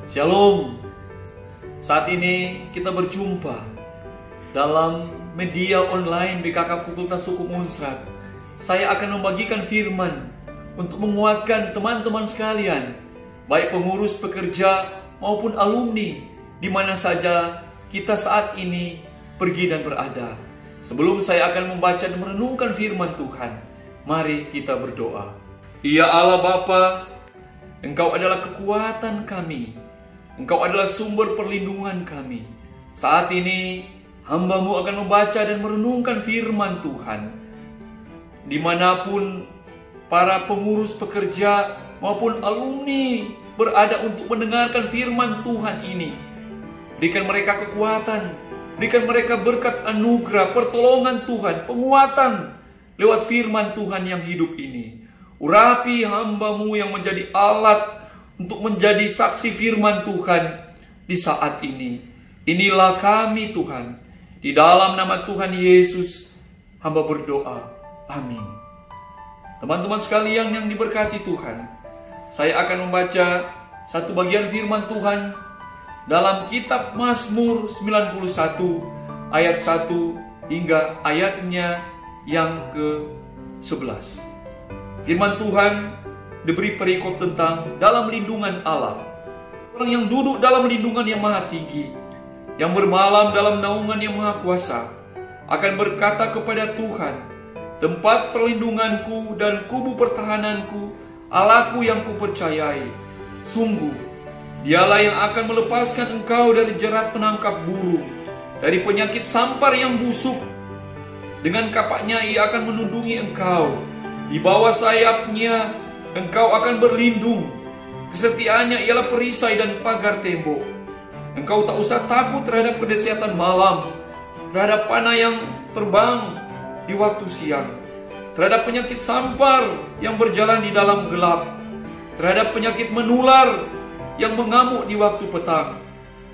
Shalom. Saat ini kita berjumpa dalam media online BKK Fakultas Hukum Unsrat. Saya akan membagikan firman untuk menguatkan teman-teman sekalian, baik pengurus, pekerja maupun alumni, di mana saja kita saat ini pergi dan berada. Sebelum saya akan membaca dan merenungkan firman Tuhan, mari kita berdoa. Ya Allah Bapa, Engkau adalah kekuatan kami, Engkau adalah sumber perlindungan kami. Saat ini hamba-Mu akan membaca dan merenungkan firman Tuhan. Dimanapun para pengurus, pekerja maupun alumni berada untuk mendengarkan firman Tuhan ini, berikan mereka kekuatan, berikan mereka berkat anugerah, pertolongan Tuhan, penguatan lewat firman Tuhan yang hidup ini. Urapi hamba-Mu yang menjadi alat untuk menjadi saksi firman Tuhan di saat ini. Inilah kami Tuhan. Di dalam nama Tuhan Yesus, hamba berdoa. Amin. Teman-teman sekalian yang diberkati Tuhan, saya akan membaca satu bagian firman Tuhan dalam kitab Mazmur 91 ayat 1 hingga ayatnya yang ke-11. Firman Tuhan diberi perikop tentang dalam lindungan Allah. Orang yang duduk dalam lindungan yang maha tinggi, yang bermalam dalam naungan yang maha kuasa, akan berkata kepada Tuhan, tempat perlindunganku dan kubu pertahananku, Allahku yang kupercayai. Sungguh, Dialah yang akan melepaskan engkau dari jerat penangkap burung, dari penyakit sampar yang busuk. Dengan kapaknya Ia akan menundungi engkau. Di bawah sayapnya engkau akan berlindung. Kesetiaannya ialah perisai dan pagar tembok. Engkau tak usah takut terhadap kedahsyatan malam, terhadap panah yang terbang di waktu siang, terhadap penyakit sampar yang berjalan di dalam gelap, terhadap penyakit menular yang mengamuk di waktu petang.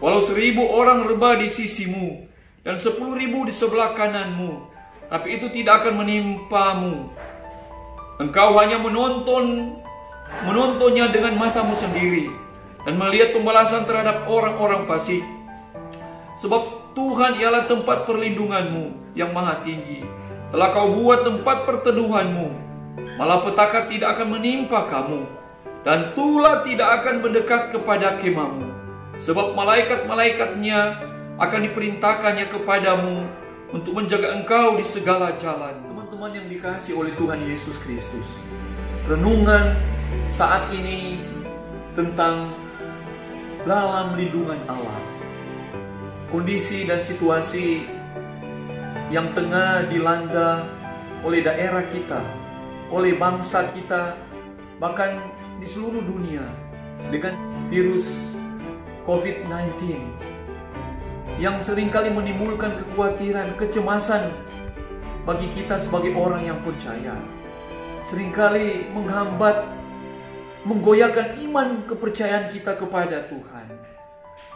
Walau 1000 orang rebah di sisimu dan 10.000 di sebelah kananmu, tapi itu tidak akan menimpamu. Engkau hanya menontonnya dengan matamu sendiri dan melihat pembalasan terhadap orang-orang fasik. Sebab Tuhan ialah tempat perlindunganmu yang maha tinggi. Telah kau buat tempat perteduhanmu, malapetaka tidak akan menimpa kamu, dan tulah tidak akan mendekat kepada kemahmu. Sebab malaikat-malaikatnya akan diperintahkannya kepadamu untuk menjaga engkau di segala jalan. Teman-teman yang dikasihi oleh Tuhan Yesus Kristus, renungan saat ini tentang dalam lindungan Allah. Kondisi dan situasi yang tengah dilanda oleh daerah kita, oleh bangsa kita, bahkan di seluruh dunia dengan virus COVID-19 yang seringkali menimbulkan kekhawatiran, kecemasan bagi kita sebagai orang yang percaya. Seringkali menghambat, menggoyahkan iman kepercayaan kita kepada Tuhan.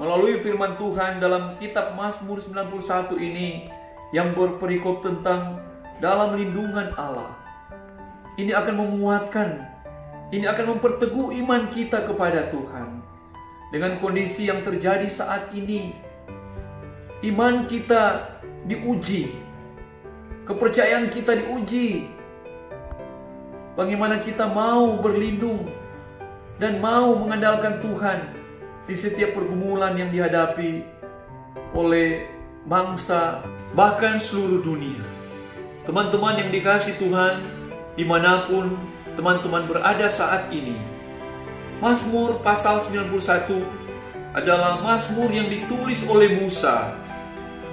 Melalui firman Tuhan dalam kitab Mazmur 91 ini yang berperikop tentang dalam lindungan Allah, ini akan menguatkan, ini akan memperteguh iman kita kepada Tuhan. Dengan kondisi yang terjadi saat ini, iman kita diuji, kepercayaan kita diuji. Bagaimana kita mau berlindung dan mau mengandalkan Tuhan di setiap pergumulan yang dihadapi oleh bangsa, bahkan seluruh dunia. Teman-teman yang dikasihi Tuhan, dimanapun teman-teman berada saat ini, Mazmur pasal 91 adalah Mazmur yang ditulis oleh Musa.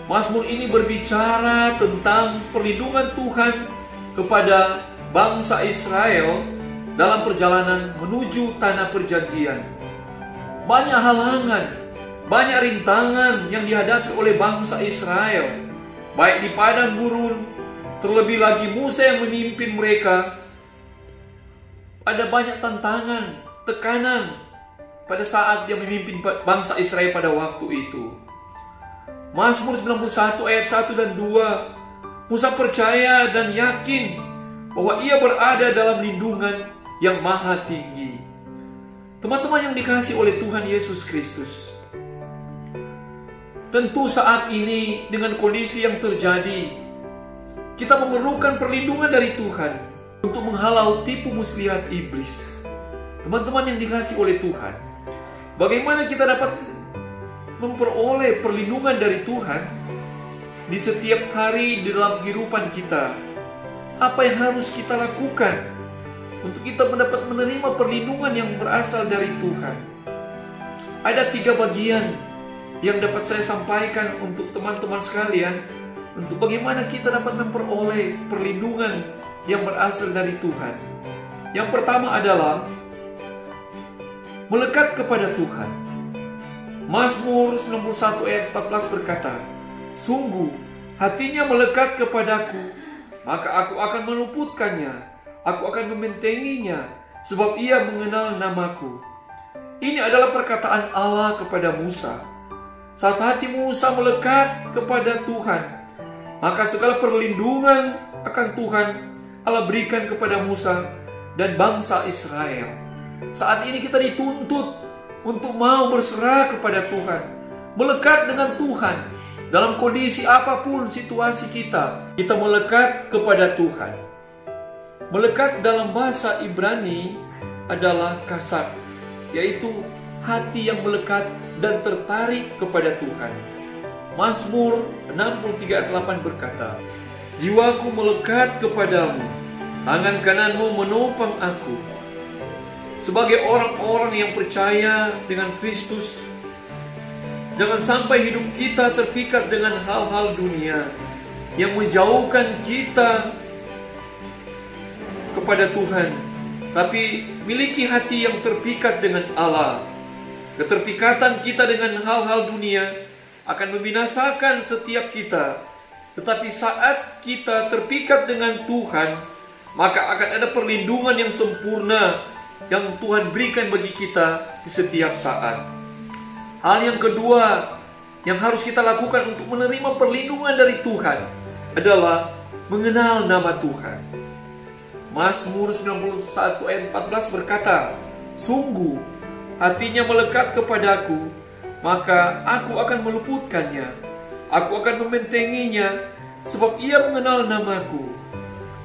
Mazmur ini berbicara tentang perlindungan Tuhan kepada bangsa Israel dalam perjalanan menuju tanah perjanjian. Banyak halangan, banyak rintangan yang dihadapi oleh bangsa Israel, baik di padang gurun, terlebih lagi Musa yang memimpin mereka. Ada banyak tantangan, tekanan pada saat dia memimpin bangsa Israel pada waktu itu. Mazmur 91 ayat 1 dan 2, Musa percaya dan yakin bahwa ia berada dalam lindungan yang maha tinggi. Teman-teman yang dikasihi oleh Tuhan Yesus Kristus, tentu saat ini dengan kondisi yang terjadi, kita memerlukan perlindungan dari Tuhan untuk menghalau tipu muslihat iblis. Teman-teman yang dikasihi oleh Tuhan, bagaimana kita dapat memperoleh perlindungan dari Tuhan di setiap hari di dalam kehidupan kita? Apa yang harus kita lakukan untuk kita mendapat menerima perlindungan yang berasal dari Tuhan? Ada 3 bagian yang dapat saya sampaikan untuk teman-teman sekalian, untuk bagaimana kita dapat memperoleh perlindungan yang berasal dari Tuhan. Yang pertama adalah melekat kepada Tuhan. Mazmur 91 ayat 14 berkata, "Sungguh hatinya melekat kepadaku, maka aku akan meluputkannya, aku akan membentenginya, sebab ia mengenal namaku." Ini adalah perkataan Allah kepada Musa. Saat hati Musa melekat kepada Tuhan, maka segala perlindungan akan Tuhan Allah berikan kepada Musa dan bangsa Israel. Saat ini kita dituntut untuk mau berserah kepada Tuhan, melekat dengan Tuhan dalam kondisi apapun situasi kita. Kita melekat kepada Tuhan. Melekat dalam bahasa Ibrani adalah kasat, yaitu hati yang melekat dan tertarik kepada Tuhan. Mazmur 63 ayat 8 berkata, "Jiwaku melekat kepadamu, tangan kananmu menopang aku." Sebagai orang-orang yang percaya dengan Kristus, jangan sampai hidup kita terpikat dengan hal-hal dunia yang menjauhkan kita kepada Tuhan, tapi miliki hati yang terpikat dengan Allah. Keterpikatan kita dengan hal-hal dunia akan membinasakan setiap kita, tetapi saat kita terpikat dengan Tuhan, maka akan ada perlindungan yang sempurna yang Tuhan berikan bagi kita di setiap saat. Hal yang kedua yang harus kita lakukan untuk menerima perlindungan dari Tuhan adalah mengenal nama Tuhan. Mazmur 91 ayat 14 berkata, "Sungguh hatinya melekat kepadaku, maka aku akan meluputkannya, aku akan membentenginya, sebab ia mengenal namaku."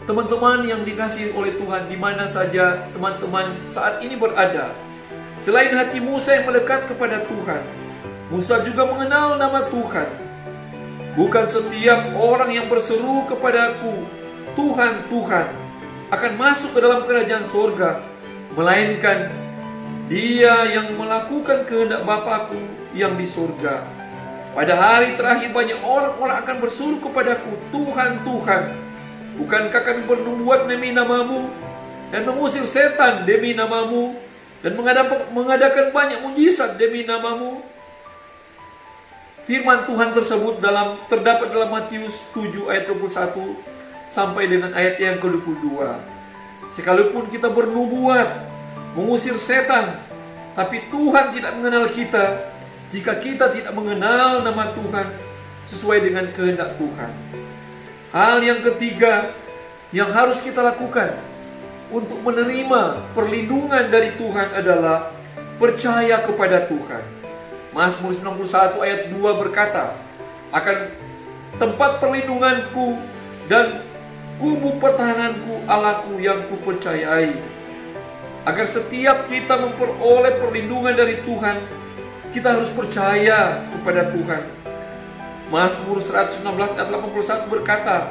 Teman-teman yang dikasihi oleh Tuhan, di mana saja teman-teman saat ini berada, selain hati Musa yang melekat kepada Tuhan, Musa juga mengenal nama Tuhan. Bukan setiap orang yang berseru kepadaku, "Tuhan, Tuhan," akan masuk ke dalam kerajaan sorga, melainkan dia yang melakukan kehendak Bapa-Ku yang di sorga. Pada hari terakhir banyak orang-orang akan berseru kepadaku, "Tuhan, Tuhan, bukankah kami bernubuat demi namamu dan mengusir setan demi namamu dan mengadakan banyak mujizat demi namamu?" Firman Tuhan tersebut terdapat dalam Matius 7 ayat 21 sampai dengan ayat yang ke-22. Sekalipun kita bernubuat, mengusir setan, tapi Tuhan tidak mengenal kita jika kita tidak mengenal nama Tuhan sesuai dengan kehendak Tuhan. Hal yang ketiga yang harus kita lakukan untuk menerima perlindungan dari Tuhan adalah percaya kepada Tuhan. Mazmur 91 ayat 2 berkata, "Akan tempat perlindunganku dan kubu pertahananku Allahku yang kupercayai." Agar setiap kita memperoleh perlindungan dari Tuhan, kita harus percaya kepada Tuhan. Mazmur 116 ayat 81 berkata,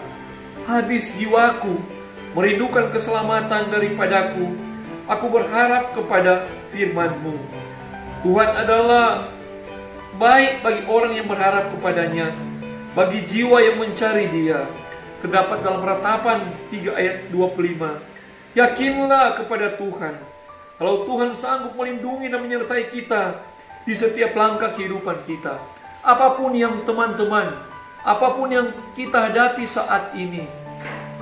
"Habis jiwaku merindukan keselamatan daripadaku, aku berharap kepada firman-Mu." Tuhan adalah baik bagi orang yang berharap kepadanya, bagi jiwa yang mencari Dia. Terdapat dalam Ratapan 3 ayat 25. Yakinlah kepada Tuhan, kalau Tuhan sanggup melindungi dan menyertai kita di setiap langkah kehidupan kita. Apapun yang teman-teman, apapun yang kita hadapi saat ini,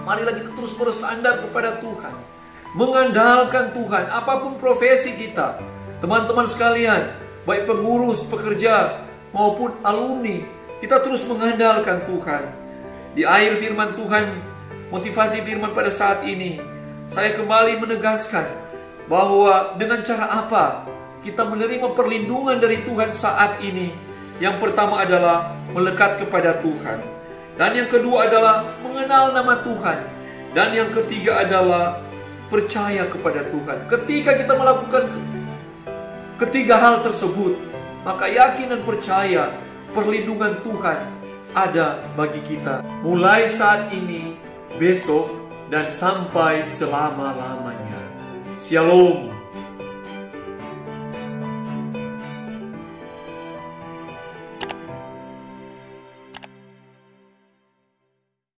marilah kita terus bersandar kepada Tuhan, mengandalkan Tuhan. Apapun profesi kita, teman-teman sekalian, baik pengurus, pekerja, maupun alumni, kita terus mengandalkan Tuhan. Di akhir firman Tuhan, motivasi firman pada saat ini, saya kembali menegaskan bahwa dengan cara apa kita menerima perlindungan dari Tuhan saat ini. Yang pertama adalah melekat kepada Tuhan, dan yang kedua adalah mengenal nama Tuhan, dan yang ketiga adalah percaya kepada Tuhan. Ketika kita melakukan ketiga hal tersebut, maka yakin dan percaya perlindungan Tuhan ada bagi kita mulai saat ini, besok, dan sampai selama-lamanya. Shalom.